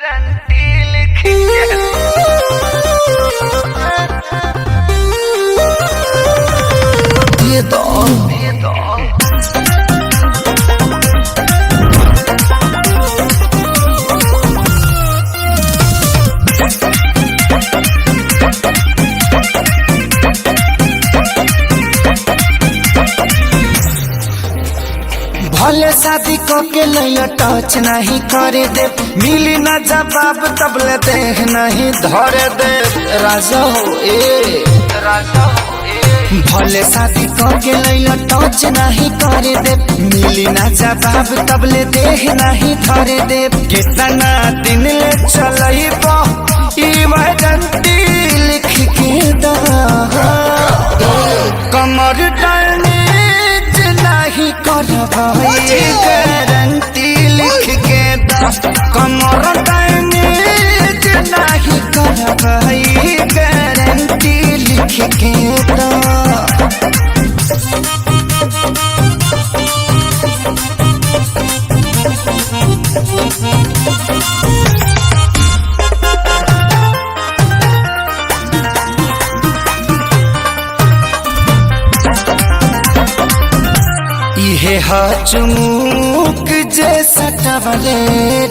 Guarantee लिखी दे दो भले शादी को के लिए टच नहीं करे दे, मिली ना जवाब तब ले दे नहीं धरे दे। राजा हो ए भले शादी को के लिए टच नहीं करे दे, मिली ना जवाब तब ले दे नहीं धरे दे। कितना दिन ले चलई बो इमरजेंसी लिख के दा, कमर डैमेज नहीं करवाई गारंटी लिख के दा, कमर डैमेज नहीं करवाई गारंटी लिख के दा। इहे चुमुक जैसा टवले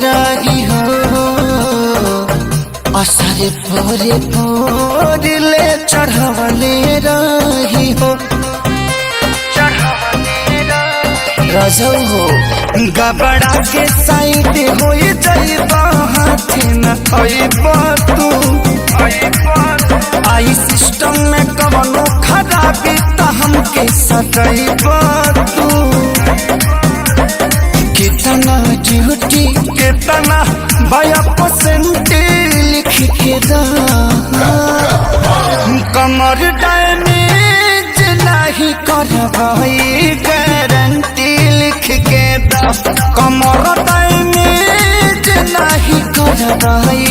रही हो, असरे पोरे पोरे ले चढ़वले रही हो। रजो हो गबड़ा के साइड हो जाइबा, हाथ न थइबा तू। आई सिस्टम में कवनो खराबी त हमके सटइबा तू। कितना ड्यूटी कितना बाया परसेंट लिख के दा, कमर डैमेज नहीं करवाई गारंटी लिख के दा, कमर डैमेज नहीं करवाई